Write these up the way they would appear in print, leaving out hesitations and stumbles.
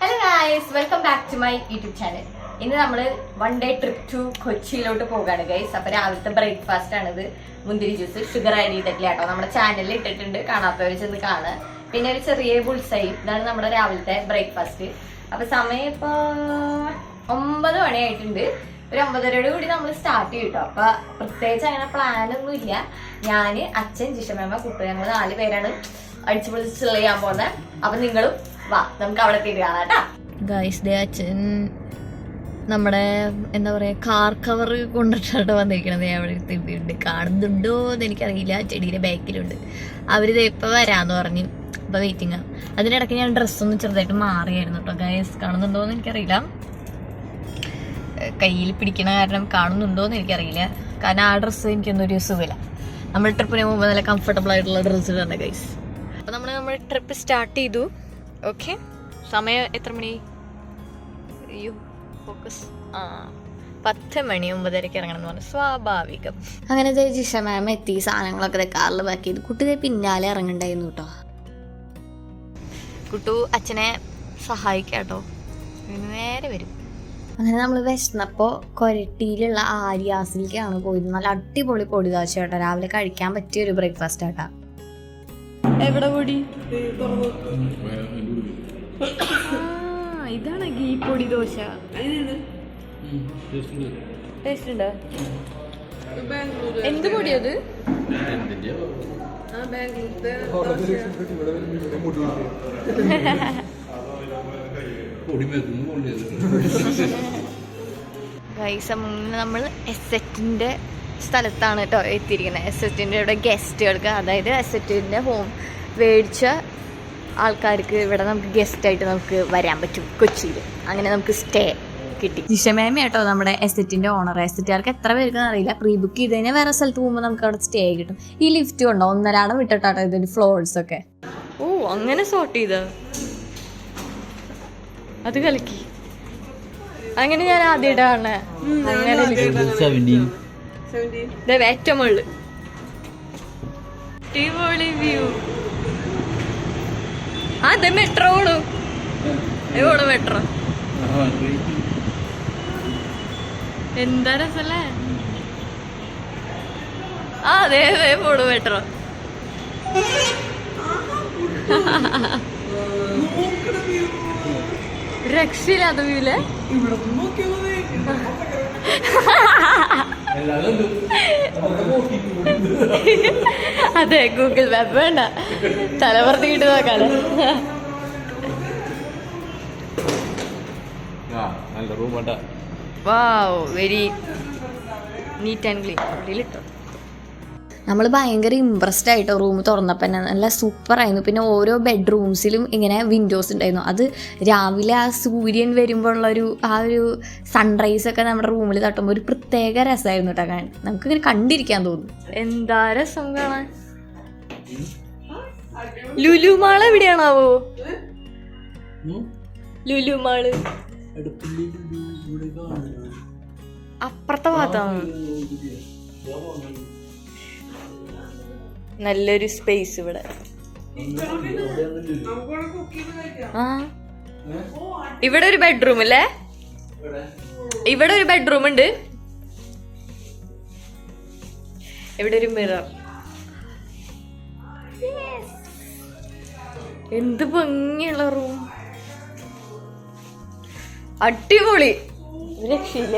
Hello guys, welcome back to my YouTube channel. ഇന്ന് നമ്മൾ one day trip to കൊച്ചിയിലോട്ട് പോകാണ് ഗൈസ്. അപ്പൊ രാവിലത്തെ ബ്രേക്ക്ഫാസ്റ്റ് ആണിത്. മുന്തിരി ജ്യൂസ്, ഷുഗർ ആഡ് ചെയ്തിട്ടില്ല കേട്ടോ. നമ്മുടെ ചാനലിൽ ഇട്ടിട്ടുണ്ട്, കാണാത്തവർ ചെന്ന് കാണുക. പിന്നെ ഒരു ചെറിയ ബുൾസൈ, ഇതാണ് നമ്മുടെ രാവിലത്തെ ബ്രേക്ക്ഫാസ്റ്റ്. അപ്പൊ സമയം ഇപ്പൊ 9 മണിയായിട്ടുണ്ട്. ഒരു 9:30 കൂടി നമ്മൾ സ്റ്റാർട്ട് ചെയ്യും കേട്ടോ. അപ്പൊ പ്രത്യേകിച്ച് അങ്ങനെ പ്ലാനൊന്നും ഇല്ല. ഞാന്, അച്ഛൻ, ജിഷമേമ്മ, കുട്ടു, ഞങ്ങൾ 4 പേരാണ് അടിച്ചു പൊളിച്ച് ചിll ചെയ്യാൻ പോകുന്നത്. അപ്പൊ നിങ്ങളും വാ, നമുക്ക് അവിടെ എത്തിയിട്ട് കാണാം കേട്ടാ. ഗൈസ്, ദേ അച്ഛൻ നമ്മുടെ എന്താ പറയാ കാർ കവർ കൊണ്ടിട്ടാണ് വന്നിരിക്കണത്. അവിടെ എത്തിയിട്ടുണ്ട്. കാണുന്നുണ്ടോ എന്ന് എനിക്കറിയില്ല. ചെടിയുടെ ബാക്കിലുണ്ട്. അവരിത് ഇപ്പൊ വരാന്ന് പറഞ്ഞു. അപ്പൊ വെയിറ്റിംഗ് ആണ്. അതിനിടയ്ക്ക് ഞാൻ ഡ്രസ്സൊന്നും ചെറുതായിട്ട് മാറിയായിരുന്നു കേട്ടോ. ഗൈസ്, കാണുന്നുണ്ടോ എന്ന് എനിക്കറിയില്ല. കയ്യിൽ പിടിക്കണ കാരണം കാണുന്നുണ്ടോയെന്ന് എനിക്കറിയില്ല. കാരണം ആ ഡ്രസ്സ് എനിക്കൊന്നും ഒരു സുഖമില്ല. നമ്മൾ ട്രിപ്പിന് മുമ്പ് നല്ല കംഫർട്ടബിൾ ആയിട്ടുള്ള ഡ്രസ്സ് തന്നെ ഗൈസ്. അപ്പോൾ നമ്മൾ ട്രിപ്പ് സ്റ്റാർട്ട് ചെയ്തു. ഓക്കെ, സമയം എത്ര മണി? അയ്യോ ഫോക്കസ്. 10 മണി, 9:30 ഇറങ്ങണം എന്ന് പറഞ്ഞു. സ്വാഭാവികം. അങ്ങനെ ജിഷ മാം എത്തി. സാധനങ്ങളൊക്കെ കാറിൽ ബാക്കി ചെയ്തു. കുട്ടി പിന്നാലെ ഇറങ്ങണ്ടായിരുന്നു കേട്ടോ. കുട്ടു അച്ഛനെ സഹായിക്കാട്ടോ, നേരെ വരും. അങ്ങനെ നമ്മൾ വിശന്നപ്പോൾ കൊരട്ടിയിലുള്ള ആര്യാസിലേക്കാണ് പോയത്. നല്ല അടിപൊളി പൊടി ദോശ കേട്ടോ. രാവിലെ കഴിക്കാൻ പറ്റിയ ഒരു ബ്രേക്ക്ഫാസ്റ്റ് ആട്ടാ. എവിടെ പൊടി? ഇതാണ് ഗീ പൊടി ദോശ. ടേസ്റ്റ് ഉണ്ടോ? എന്ത് പൊടിയത്? നമ്മൾ എസെറ്റിന്റെ സ്ഥലത്താണ് കേട്ടോ എത്തിയിരിക്കുന്നത്. എസെറ്റിന്റെ ഇവിടെ ഗസ്റ്റുകൾക്ക്, അതായത് എസെറ്റിന്റെ ഹോം മേടിച്ച ആൾക്കാർക്ക് ഇവിടെ നമുക്ക് ഗസ്റ്റ് ആയിട്ട് നമുക്ക് വരാൻ പറ്റും കൊച്ചിയിൽ. അങ്ങനെ നമുക്ക് സ്റ്റേ കിട്ടി. ജിഷമേമ കേട്ടോ നമ്മുടെ എസെറ്റിന്റെ ഓണർ. എസെറ്റുകാർക്ക് എത്ര പേർക്ക് അറിയില്ല. പ്രീ ബുക്ക് ചെയ്ത് കഴിഞ്ഞാൽ വേറെ സ്ഥലത്ത് പോകുമ്പോൾ നമുക്ക് അവിടെ സ്റ്റേ കിട്ടും. ഈ ലിഫ്റ്റ് ഉണ്ടോ, 1.5 വിട്ടിട്ടാട്ടോ ഇതിന്റെ ഫ്ലോർസ് ഒക്കെ. ഓ, അങ്ങനെ സോർട്ട് ചെയ്ത അത് കലക്കി. അങ്ങനെ ഞാൻ ആദ്യമായിട്ടാണ് അങ്ങനെ ഏറ്റവും മുകളിൽ അടിപൊളി വ്യൂ. അതെ മെട്രോ ഓടും. എവിടെ മെട്രോ? എന്താ രസല്ലേ. അതെ അതെ പോടും മെട്രോ. രക്ഷയില്ലാത്ത വ്യൂല്ലേ. അതെ, ഗൂഗിൾ മാപ്പ് വേണ്ട, തലപുറത്തിട്ട് നോക്കാലോ. വാവ്, വെരി നീറ്റ് ആൻഡ് ക്ലീൻ. അവിടെയിട്ടോ നമ്മൾ ഭയങ്കര ഇമ്പ്രസ്ഡ് ആയിട്ടോ. റൂം തുറന്നപ്പോൾ തന്നെ നല്ല സൂപ്പറായിരുന്നു. പിന്നെ ഓരോ ബെഡ്റൂംസിലും ഇങ്ങനെ വിൻഡോസ് ഉണ്ടായിരുന്നു. അത് രാവിലെ ആ സൂര്യൻ വരുമ്പോഴുള്ളൊരു ആ ഒരു സൺറൈസ് ഒക്കെ നമ്മുടെ റൂമിൽ തട്ടുമ്പോൾ ഒരു പ്രത്യേക രസമായിരുന്നു കേട്ടോ കാണാൻ. നമുക്കിങ്ങനെ കണ്ടിരിക്കാൻ തോന്നും. എന്താ രസം കാണാൻ. ലുലു മാൾ എവിടെയാണാവോ? ലുലു മാള് അപ്പുറത്തെ ഭാഗത്താണ്. നല്ലൊരു സ്പേസ് ഇവിടെ. ഇവിടെ ഒരു ബെഡ്റൂം അല്ലേ? ഇവിടെ ഒരു ബെഡ്റൂം ഉണ്ട്. ഇവിടെ ഒരു മിറർ. എന്ത് ഭംഗിയുള്ള റൂം. അടിപൊളി, രക്ഷയില്ല.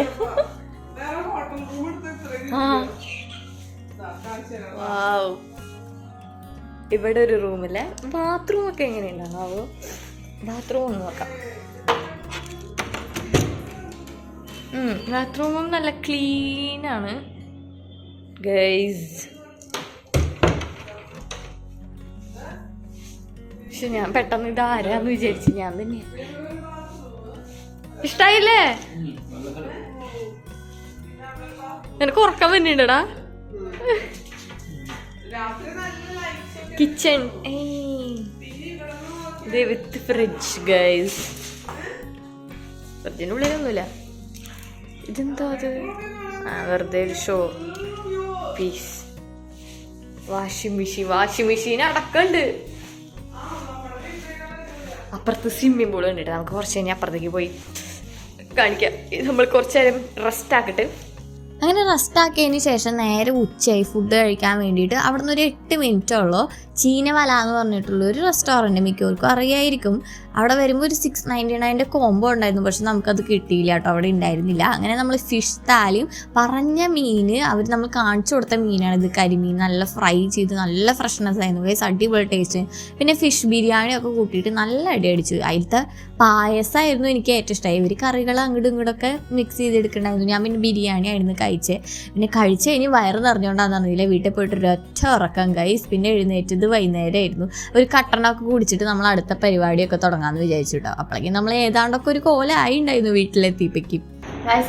വാവ്, ഇവിടെ ഒരു റൂമില്ലേ. ബാത്റൂം ഒക്കെ എങ്ങനെയുണ്ടാവോ? ബാത്റൂം ഒന്ന് നോക്കാം. ബാത്റൂമും നല്ല ക്ലീനാണ് ഗൈസ്. പക്ഷെ ഞാൻ പെട്ടെന്ന് ഇത് ആരാന്ന് വിചാരിച്ചു. ഞാൻ തന്നെ. ഇഷ്ടായില്ലേ? എനിക്ക് ഉറക്കം വരുന്നുണ്ടടാ. Kitchen with fridge guys. ഫ്രിഡ്ജിന്റെ ഉള്ളിലൊന്നുമില്ല. ഇതെന്താ അത്? വെറുതെ ഒരു ഷോ പീസ്. വാഷിംഗ് മെഷീൻ അടക്കണ്ട്. അപ്പുറത്ത് സ്വിമ്മിംഗ് പൂൾ കണ്ടിട്ട് നമുക്ക് കുറച്ച് കഴിഞ്ഞാൽ അപ്പുറത്തേക്ക് പോയി കാണിക്കാം. നമ്മൾ കുറച്ച് നേരം റെസ്റ്റ് ആക്കിയിട്ട് അങ്ങനെ റെസ്റ്റ് ആക്കിയതിന് ശേഷം നേരെ ഉച്ചയായി ഫുഡ് കഴിക്കാൻ വേണ്ടിയിട്ട് അവിടെ നിന്ന് ഒരു 8 മിനിറ്റുള്ളൂ ചീനവല എന്ന് പറഞ്ഞിട്ടുള്ള ഒരു റെസ്റ്റോറൻറ്റ്, മിക്കവർക്കും അറിയായിരിക്കും. അവിടെ വരുമ്പോൾ ഒരു 699 കോംബോ ഉണ്ടായിരുന്നു, പക്ഷെ നമുക്കത് കിട്ടിയില്ല കേട്ടോ, അവിടെ ഉണ്ടായിരുന്നില്ല. അങ്ങനെ നമ്മൾ ഫിഷ് താലിയും പറഞ്ഞ മീൻ അവർ നമ്മൾ കാണിച്ചു കൊടുത്ത മീനാണ് ഇത്, കരിമീൻ നല്ല ഫ്രൈ ചെയ്ത് നല്ല ഫ്രഷ്നെസ് ആയിരുന്നു ഗൈസ്, അടിപൊളി ടേസ്റ്റ്. പിന്നെ ഫിഷ് ബിരിയാണിയൊക്കെ കൂട്ടിയിട്ട് നല്ല അടി അടിച്ചു. അതിലത്തെ പായസമായിരുന്നു എനിക്ക് ഏറ്റവും ഇഷ്ടമായി. ഇവർ കറികൾ അങ്ങോട്ടും ഇങ്ങോട്ടൊക്കെ മിക്സ് ചെയ്തെടുക്കണ്ടായിരുന്നു. ഞാൻ പിന്നെ ബിരിയാണി ആയിരുന്നു കഴിച്ചത്. പിന്നെ കഴിച്ച് കഴിഞ്ഞ് വയറ് നിറഞ്ഞുകൊണ്ടാന്ന് അറിയില്ല വീട്ടിൽ പോയിട്ട് ഒരൊറ്റ ഉറക്കം ഗൈസ്. പിന്നെ എഴുന്നേറ്റത് വൈകുന്നേരമായിരുന്നു. ഒരു കട്ടണമൊക്കെ കുടിച്ചിട്ട് നമ്മൾ അടുത്ത പരിപാടിയൊക്കെ തുടങ്ങാമെന്ന് വിചാരിച്ചു കേട്ടോ. അപ്പോഴേക്കും നമ്മൾ ഏതാണ്ടൊക്കെ ഒരു കോലായി ഉണ്ടായിരുന്നു വീട്ടിലെത്തിയപ്പോഴേക്കും.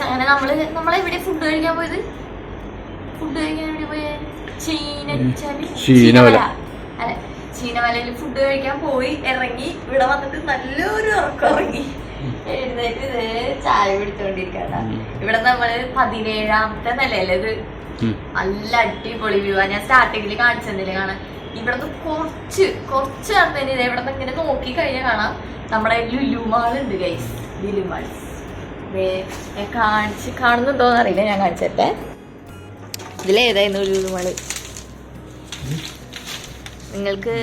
അങ്ങനെ നമ്മളെവിടെ ഫുഡ് കഴിക്കാൻ പോയത്? ഫുഡ് കഴിക്കാൻ വേണ്ടി പോയ ചീനവലയിൽ ഫുഡ് കഴിക്കാൻ പോയി ഇറങ്ങി. ഇവിടെ വന്നിട്ട് നല്ലൊരു ഉറക്കം ഇറങ്ങി. എഴുന്നേറ്റ് ചായ പിടിച്ചോണ്ടിരിക്കട്ടാ. ഇവിടെ നമ്മള് 17ാമത്തെ നിലയല്ലേ ഇത്. നല്ല അടിപൊളി വ്യൂ. ഞാൻ സ്റ്റാർട്ടിങ്ങിൽ കാണിച്ചെന്നില്ലേ കാണാൻ. ഇവിടുന്ന് കുറച്ച് നടന്നതിന് ഇത് ഇവിടെ നിന്ന് ഇങ്ങനെ നോക്കി കഴിഞ്ഞാൽ കാണാം നമ്മുടെ ലുലു മാൾ ഉണ്ട് ഗൈസ്. ലുലു മാൾ കാണുന്നുണ്ടോന്ന് അറിയില്ല, ഞാൻ കാണിച്ചേ. ഇതിലേതായിരുന്നു ലുലു മാള് നിങ്ങൾക്ക്?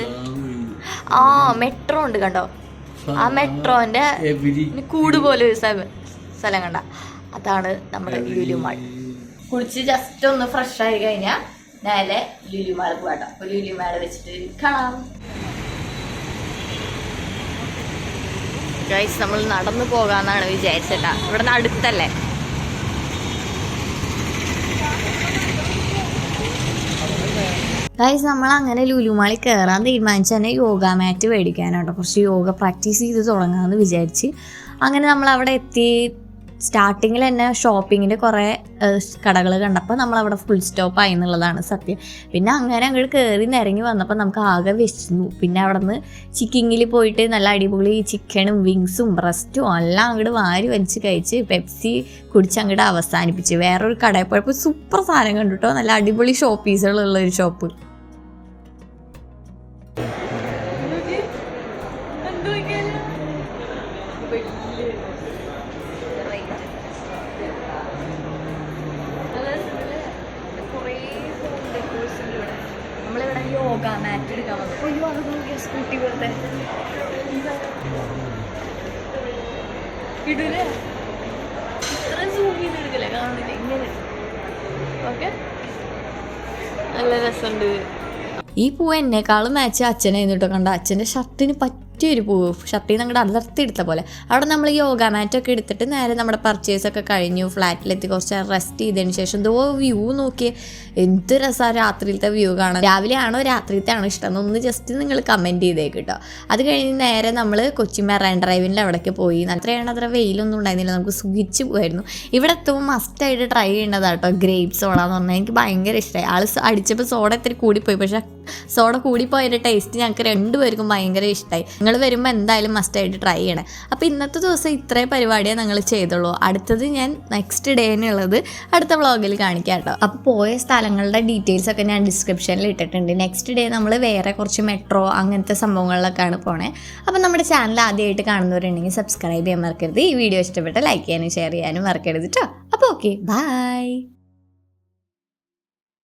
ആ മെട്രോ ഉണ്ട് കണ്ടോ, ആ മെട്രോന്റെ കൂട് പോലെ ഒരു സ്ഥലം കണ്ട, അതാണ് നമ്മുടെ ലുലു മാൾ. കുളിച്ച് ജസ്റ്റ് ഒന്ന് ഫ്രഷ് ആയി കഴിഞ്ഞാൽ നേരെ ലുലു മാൾ പോകട്ടോ. അപ്പൊ ലുലു മാൾ വെച്ചിട്ട് കാണാം ഗൈസ്. നമ്മൾ നടന്നു പോകാന്നാണ് വിചാരിച്ചിട്ടാ, ഇവിടെ നിന്ന് അടുത്തല്ലേ. ഗൈസ് നമ്മൾ അങ്ങനെ ലുലുമാളിൽ കയറാൻ തീരുമാനിച്ച് തന്നെ യോഗ മാറ്റ് മേടിക്കാനാട്ടോ, കുറച്ച് യോഗ പ്രാക്ടീസ് ചെയ്ത് തുടങ്ങാമെന്ന് വിചാരിച്ച്. അങ്ങനെ നമ്മൾ അവിടെ എത്തി. സ്റ്റാർട്ടിങ്ങിൽ തന്നെ ഷോപ്പിങ്ങിൻ്റെ കുറേ കടകൾ കണ്ടപ്പോൾ നമ്മളവിടെ ഫുൾ സ്റ്റോപ്പായി എന്നുള്ളതാണ് സത്യം. പിന്നെ അങ്ങനെ അങ്ങോട്ട് കയറി നിരങ്ങി വന്നപ്പോൾ നമുക്ക് ആകെ വിശന്നു. പിന്നെ അവിടെ നിന്ന് ചിക്കിങ്ങിൽ പോയിട്ട് നല്ല അടിപൊളി ചിക്കനും വിങ്സും ബ്രസ്റ്റും എല്ലാം അങ്ങോട്ട് വാരി വലിച്ച് കഴിച്ച് പെപ്സി കുടിച്ച് അങ്ങോട്ട് അവസാനിപ്പിച്ച് വേറൊരു കടയിൽ പോയപ്പോൾ സൂപ്പർ സാധനം കണ്ടു കേട്ടോ, നല്ല അടിപൊളി ഷോപ്പ് പീസുകളുള്ള ഒരു ഷോപ്പ്. നമ്മളിവിടെ യോഗ മാറ്റ് എടുക്കാൻ വന്നു. അയ്യോ അത് നോക്കിയ സ്കൂട്ടി പോലത്തെ ഇടൂലേ, ഇത്ര സൂം ചെയ്ത് എടുക്കല്ലേ, കാണുന്നില്ല ഇങ്ങനെ. ഓക്കെ നല്ല രസമുണ്ട്. ഈ പൂവ് എന്നെക്കാളും മാച്ച് അച്ഛനായിരുന്നു കേട്ടോ. കണ്ട അച്ഛൻ്റെ ഷർട്ടിന് പറ്റിയൊരു പൂവ്, ഷർട്ടിൽ നിന്ന് അങ്ങോട്ട് അടർത്തിയെടുത്ത പോലെ. അവിടെ നമ്മൾ യോഗ മാറ്റൊക്കെ എടുത്തിട്ട് നേരെ നമ്മുടെ പർച്ചേസൊക്കെ കഴിഞ്ഞു. ഫ്ലാറ്റിലെത്തി കുറച്ച് റെസ്റ്റ് ചെയ്തതിന് ശേഷം എന്തോ വ്യൂ നോക്കിയേ, എന്ത് രസമാണ് രാത്രിയിലത്തെ വ്യൂ കാണാൻ. രാവിലെ ആണോ രാത്രിയിലത്തെ ആണോ ഇഷ്ടം എന്നൊന്ന് ജസ്റ്റ് നിങ്ങൾ കമൻറ്റ് ചെയ്തേക്ക് കേട്ടോ. അത് കഴിഞ്ഞ് നേരെ നമ്മൾ കൊച്ചി മെറൈൻ ഡ്രൈവിൻ്റെ അവിടേക്ക് പോയി. അത്ര വെയിലൊന്നും ഉണ്ടായിരുന്നില്ല, നമുക്ക് സുഖിച്ച് പോയിരുന്നു. ഇവിടെ എത്തുമ്പോൾ മസ്റ്റായിട്ട് ട്രൈ ചെയ്യേണ്ടതാണ് കേട്ടോ ഗ്രേപ്പ് സോഡ എന്ന് പറഞ്ഞാൽ. എനിക്ക് ഭയങ്കര ഇഷ്ടമായി. ആൾ അടിച്ചപ്പോൾ സോഡ ഇത്തിരി കൂടിപ്പോയി, പക്ഷേ സോഡ കൂടിപ്പോയതിൻ്റെ ടേസ്റ്റ് ഞങ്ങൾക്ക് രണ്ടുപേർക്കും ഭയങ്കര ഇഷ്ടമായി. നിങ്ങൾ വരുമ്പോൾ എന്തായാലും മസ്റ്റായിട്ട് ട്രൈ ചെയ്യണേ. അപ്പോൾ ഇന്നത്തെ ദിവസം ഇത്രയും പരിപാടിയാണ് ഞങ്ങൾ ചെയ്തുള്ളൂ. അടുത്തത് ഞാൻ നെക്സ്റ്റ് ഡേനുള്ളത് അടുത്ത വ്ളോഗിൽ കാണിക്കാം കേട്ടോ. അപ്പോൾ പോയ സ്ഥലങ്ങളുടെ ഡീറ്റെയിൽസ് ഒക്കെ ഞാൻ ഡിസ്ക്രിപ്ഷനിൽ ഇട്ടിട്ടുണ്ട്. നെക്സ്റ്റ് ഡേ നമ്മൾ വേറെ കുറച്ച് മെട്രോ അങ്ങനത്തെ സംഭവങ്ങളിലൊക്കെയാണ് പോണേ. അപ്പോൾ നമ്മുടെ ചാനൽ ആദ്യമായിട്ട് കാണുന്നവരുണ്ടെങ്കിൽ സബ്സ്ക്രൈബ് ചെയ്യാൻ മറക്കരുത്. ഈ വീഡിയോ ഇഷ്ടപ്പെട്ട ലൈക്ക് ചെയ്യാനും ഷെയർ ചെയ്യാനും മറക്കരുത് കേട്ടോ. അപ്പോൾ ഓക്കെ, ബൈ.